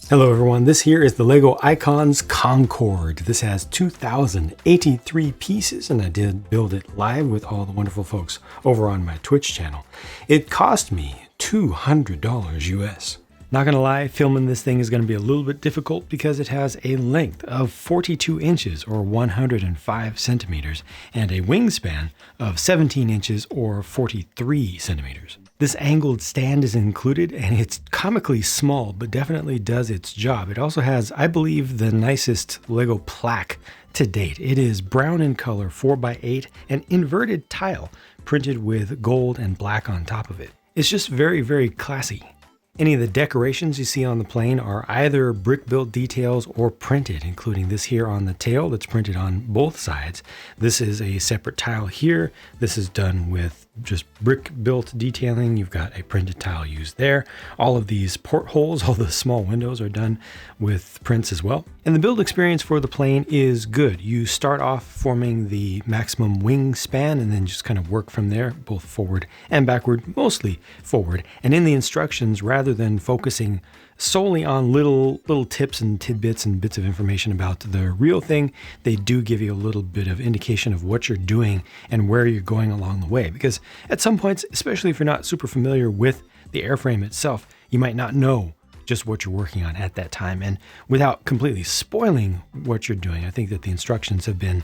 Hello everyone, this here is the LEGO Icons Concorde. This has 2,083 pieces and I did build it live with all the wonderful folks over on my Twitch channel. It cost me $200 US. Not gonna lie, filming this thing is gonna be a little bit difficult because it has a length of 42 inches or 105 centimeters and a wingspan of 17 inches or 43 centimeters. This angled stand is included and it's comically small, but definitely does its job. It also has, I believe, the nicest LEGO plaque to date. It is brown in color, 4x8, and inverted tile printed with gold and black on top of it. It's just very, very classy. Any of the decorations you see on the plane are either brick-built details or printed, including this here on the tail that's printed on both sides. This is a separate tile here. This is done with just brick-built detailing. You've got a printed tile used there. All of these portholes, all the small windows are done with prints as well. And the build experience for the plane is good. You start off forming the maximum wingspan and then just kind of work from there, both forward and backward, mostly forward. And in the instructions, rather than focusing solely on little tips and tidbits and bits of information about the real thing, they do give you a little bit of indication of what you're doing and where you're going along the way. Because at some points, especially if you're not super familiar with the airframe itself, you might not know just what you're working on at that time. And without completely spoiling what you're doing, I think that the instructions have been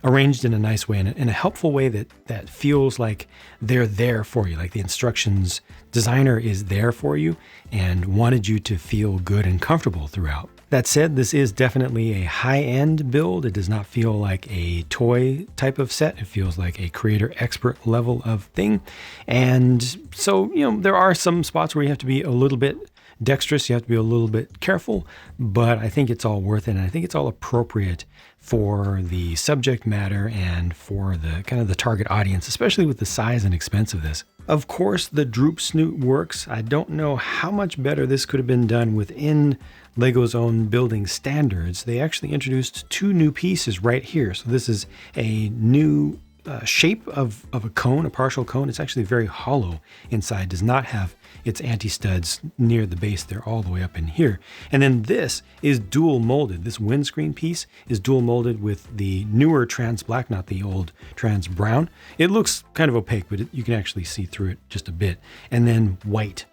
arranged in a nice way, in a helpful way that feels like they're there for you, like the instructions designer is there for you and wanted you to feel good and comfortable throughout. That said, this is definitely a high-end build. It does not feel like a toy type of set. It feels like a creator expert level of thing. And so, there are some spots where you have to be a little bit dexterous, you have to be a little bit careful, but I think it's all worth it, and I think it's all appropriate for the subject matter and for the kind of the target audience, especially with the size and expense of this. Of course, the droop snoot works. I don't know how much better this could have been done within LEGO's own building standards. They actually introduced two new pieces right here. So this is a new shape of a cone, a partial cone. It's actually very hollow inside, does not have its anti-studs near the base. They're all the way up in here. And then this is dual molded. This windscreen piece is dual molded with the newer trans black, not the old trans brown. It looks kind of opaque, but you can actually see through it just a bit. And then white.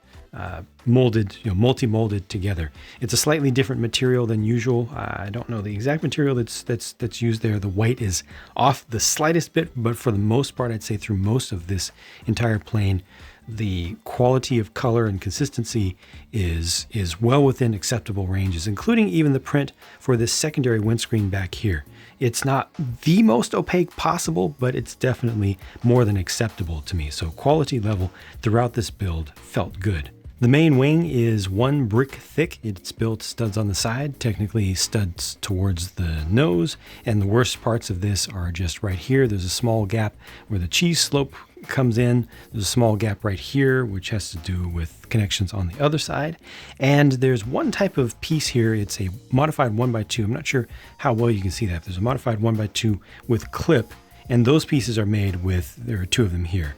Molded, multi-molded together. It's a slightly different material than usual. I don't know the exact material that's used there. The white is off the slightest bit, but for the most part, I'd say through most of this entire plane, the quality of color and consistency is well within acceptable ranges, including even the print for this secondary windscreen back here. It's not the most opaque possible, but it's definitely more than acceptable to me. So quality level throughout this build felt good. The main wing is 1 brick thick. It's built studs on the side, technically studs towards the nose. And the worst parts of this are just right here. There's a small gap where the cheese slope comes in. There's a small gap right here, which has to do with connections on the other side. And there's one type of piece here. It's a modified 1x2. I'm not sure how well you can see that. There's a modified 1x2 with clip, and those pieces are made with, there are two of them here.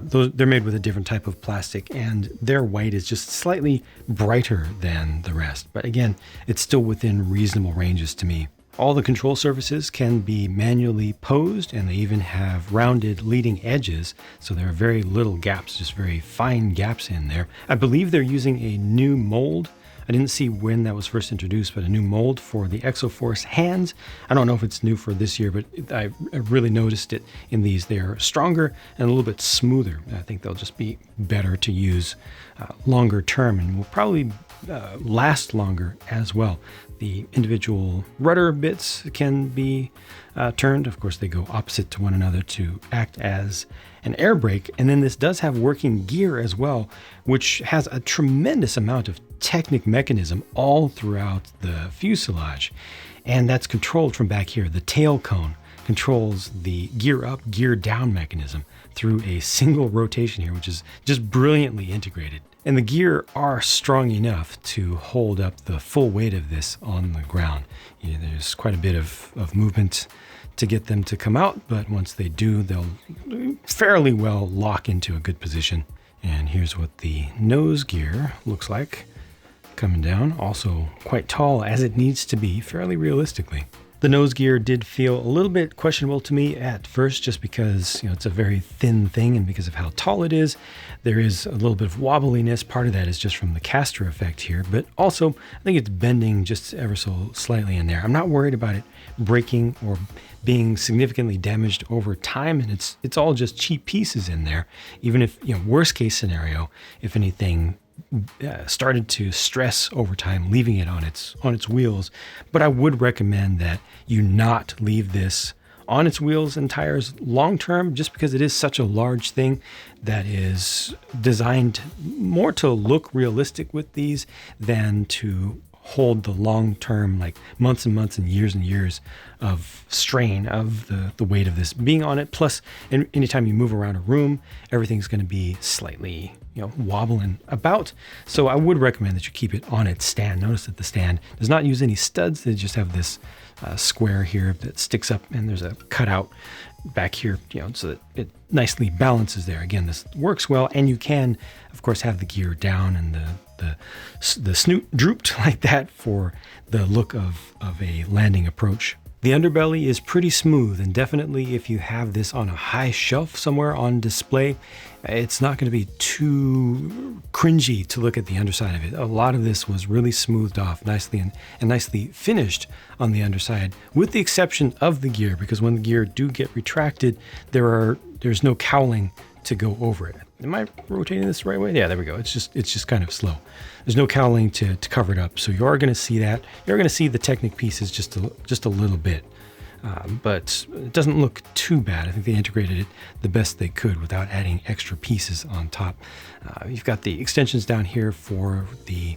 They're made with a different type of plastic, and their white is just slightly brighter than the rest. But again, it's still within reasonable ranges to me. All the control surfaces can be manually posed, and they even have rounded leading edges, so there are very little gaps, just very fine gaps in there. I believe they're using a new mold. I didn't see when that was first introduced, but a new mold for the Exoforce hands. I don't know if it's new for this year, but I really noticed it in these. They're stronger and a little bit smoother. I think they'll just be better to use longer term and will probably last longer as well. The individual rudder bits can be turned. Of course, they go opposite to one another to act as an air brake. And then this does have working gear as well, which has a tremendous amount of Technic mechanism all throughout the fuselage. And that's controlled from back here. The tail cone controls the gear up, gear down mechanism through a single rotation here, which is just brilliantly integrated. And the gear are strong enough to hold up the full weight of this on the ground. There's quite a bit of movement to get them to come out, but once they do, they'll fairly well lock into a good position. And here's what the nose gear looks like. coming down, also quite tall as it needs to be, fairly realistically. The nose gear did feel a little bit questionable to me at first, just because it's a very thin thing, and because of how tall it is, there is a little bit of wobbliness. Part of that is just from the caster effect here, but also I think it's bending just ever so slightly in there. I'm not worried about it breaking or being significantly damaged over time, and it's all just cheap pieces in there. Even if, worst case scenario, if anything started to stress over time, leaving it on its wheels. But I would recommend that you not leave this on its wheels and tires long term, just because it is such a large thing that is designed more to look realistic with these than to hold the long term, like months and months and years of strain of the weight of this being on it. Plus, anytime you move around a room, everything's going to be slightly wobbling about. So I would recommend that you keep it on its stand. Notice that the stand does not use any studs. They just have this square here that sticks up, and there's a cutout back here, so that it nicely balances there. Again, this works well, and you can, of course, have the gear down and the snoot drooped like that for the look of a landing approach. The underbelly is pretty smooth, and definitely if you have this on a high shelf somewhere on display, it's not going to be too cringy to look at the underside of it. A lot of this was really smoothed off nicely and nicely finished on the underside, with the exception of the gear, because when the gear do get retracted, there's no cowling to go over it. Am I rotating this the right way? Yeah, there we go. It's just kind of slow. There's no cowling to cover it up. So you are going to see that. You're going to see the Technic pieces just a little bit. But it doesn't look too bad. I think they integrated it the best they could without adding extra pieces on top. You've got the extensions down here for the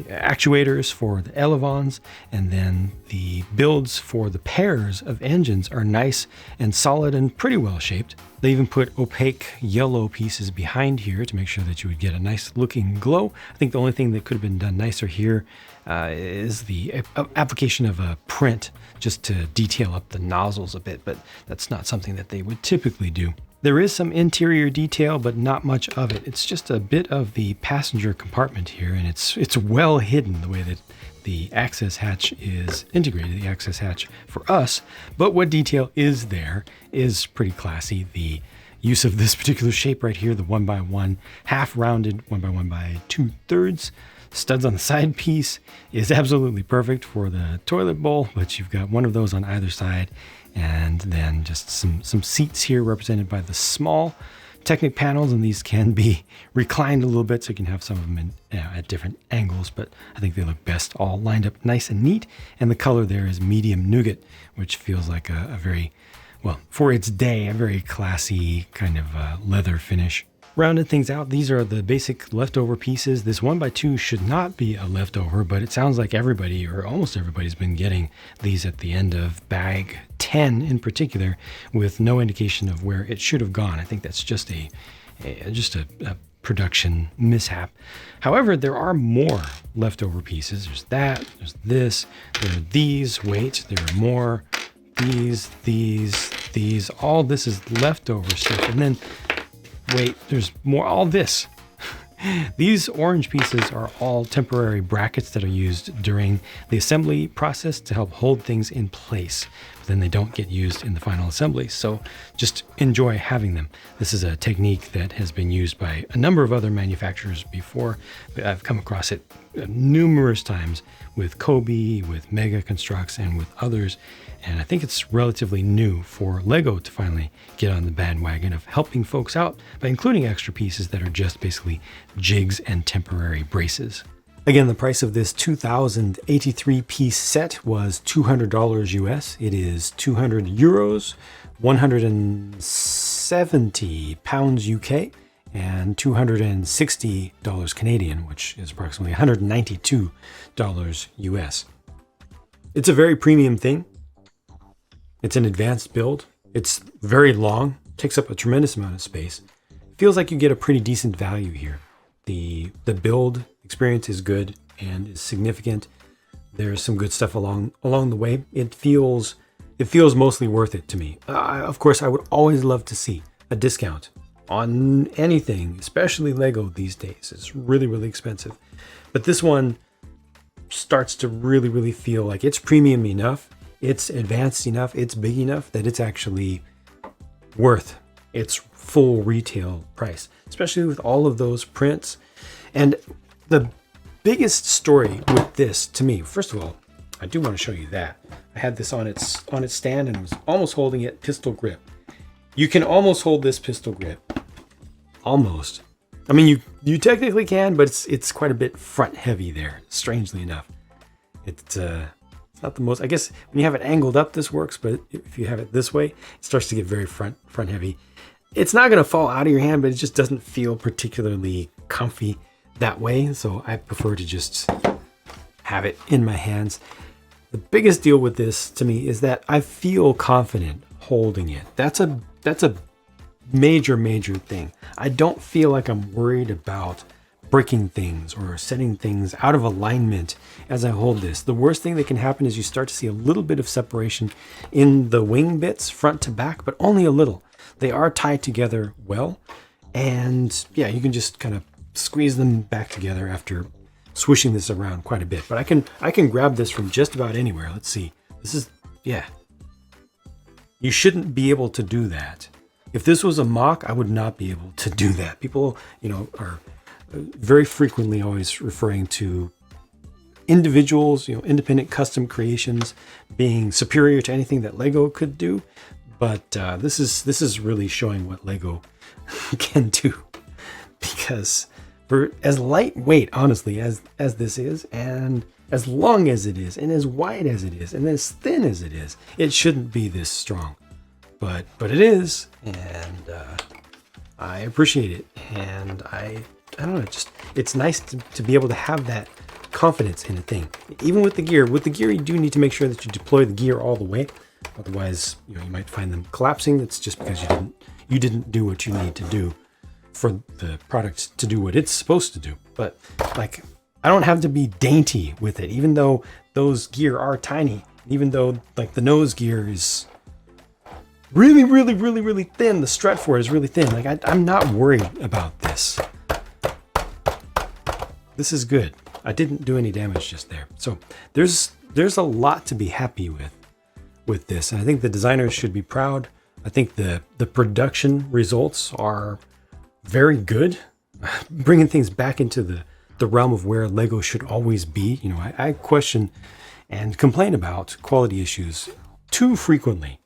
actuators for the elevons, and then the builds for the pairs of engines are nice and solid and pretty well shaped. They even put opaque yellow pieces behind here to make sure that you would get a nice looking glow. I think the only thing that could have been done nicer here is the application of a print, just to detail up the nozzles a bit, but that's not something that they would typically do. There is some interior detail, but not much of it. It's just a bit of the passenger compartment here, and it's well hidden the way that the access hatch is integrated, the access hatch for us. But what detail is there is pretty classy. The use of this particular shape right here, the 1x1 half rounded 1x1 by 2/3 studs on the side piece, is absolutely perfect for the toilet bowl, but you've got one of those on either side. And then just some seats here represented by the small Technic panels, and these can be reclined a little bit, so you can have some of them at different angles, but I think they look best all lined up nice and neat. And the color there is medium nougat, which feels like a very, well, for its day, a very classy kind of leather finish. Rounded things out, these are the basic leftover pieces. This 1x2 should not be a leftover, but it sounds like everybody, or almost everybody's been getting these at the end of bag 10 in particular, with no indication of where it should have gone. I think that's just a production mishap. However, there are more leftover pieces. There's that, there's this, there are these, wait, there are more, these, all this is leftover stuff. And then wait, there's more, all this. These orange pieces are all temporary brackets that are used during the assembly process to help hold things in place, but then they don't get used in the final assembly. So just enjoy having them. This is a technique that has been used by a number of other manufacturers before. I've come across it numerous times with Kobe, with Mega Constructs, and with others. And I think it's relatively new for Lego to finally get on the bandwagon of helping folks out by including extra pieces that are just basically jigs and temporary braces. Again, the price of this 2,083 piece set was $200 US. It is 200 euros, 170 pounds UK, and $260 Canadian, which is approximately $192 US. It's a very premium thing. It's an advanced build. It's very long, takes up a tremendous amount of space. Feels like you get a pretty decent value here. The build experience is good and is significant. There's some good stuff along the way. It feels mostly worth it to me. Of course, I would always love to see a discount on anything, especially Lego these days. It's really, really expensive. But this one starts to really, really feel like it's premium enough, it's advanced enough, it's big enough that it's actually worth its full retail price, especially with all of those prints. And the biggest story with this to me, first of all, I do want to show you that. I had this on its stand and was almost holding it pistol grip. You can almost hold this pistol grip. Almost. I mean, you technically can, but it's quite a bit front heavy there, strangely enough. It's not the most, I guess when you have it angled up, this works, but if you have it this way, it starts to get very front heavy. It's not going to fall out of your hand, but it just doesn't feel particularly comfy that way. So I prefer to just have it in my hands. The biggest deal with this to me is that I feel confident holding it. That's a major thing. I don't feel like I'm worried about breaking things or setting things out of alignment as I hold this. The worst thing that can happen is you start to see a little bit of separation in the wing bits front to back, but only a little. They are tied together well, and yeah, you can just kind of squeeze them back together after swishing this around quite a bit. But I can grab this from just about anywhere. Let's see. This is, yeah. You shouldn't be able to do that. If this was a mock, I would not be able to do that. People, are very frequently always referring to individuals, independent custom creations being superior to anything that Lego could do. But this is really showing what Lego can do, because for as lightweight, honestly, as this is, and as long as it is, and as wide as it is, and as thin as it is, it shouldn't be this strong. But it is, and I appreciate it, and I don't know, it's nice to be able to have that confidence in a thing. Even with the gear, you do need to make sure that you deploy the gear all the way. Otherwise, you might find them collapsing. It's just because you didn't do what you need to do for the product to do what it's supposed to do. But like, I don't have to be dainty with it, even though those gear are tiny, even though like the nose gear is really thin. The strut for it is really thin. Like I'm not worried about this. This is good. I didn't do any damage just there. So there's a lot to be happy with this. And I think the designers should be proud. I think the production results are very good. Bringing things back into the realm of where Lego should always be. I question and complain about quality issues too frequently.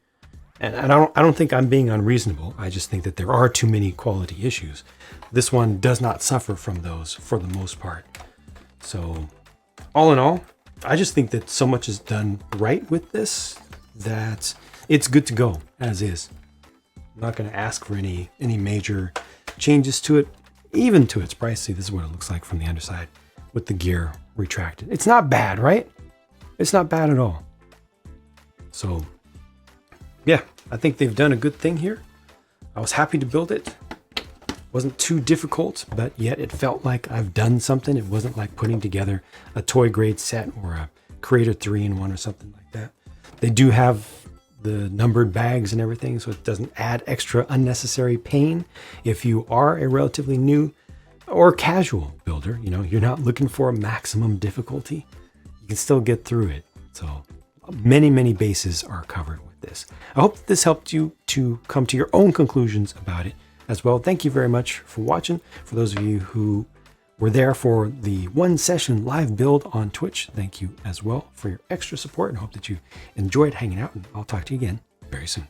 And I don't think I'm being unreasonable. I just think that there are too many quality issues. This one does not suffer from those for the most part. So all in all, I just think that so much is done right with this that it's good to go as is. I'm not going to ask for any major changes to it, even to its price. See, this is what it looks like from the underside with the gear retracted. It's not bad, right? It's not bad at all. So yeah, I think they've done a good thing here. I was happy to build it. Wasn't too difficult, but yet it felt like I've done something. It wasn't like putting together a toy grade set or a Creator 3-in-1 or something like that. They do have the numbered bags and everything, so it doesn't add extra unnecessary pain. If you are a relatively new or casual builder, you're not looking for a maximum difficulty, you can still get through it. So many bases are covered with this. I hope this helped you to come to your own conclusions about it as well. Thank you very much for watching. For those of you who were there for the one session live build on Twitch, thank you as well for your extra support, and hope that you enjoyed hanging out, and I'll talk to you again very soon.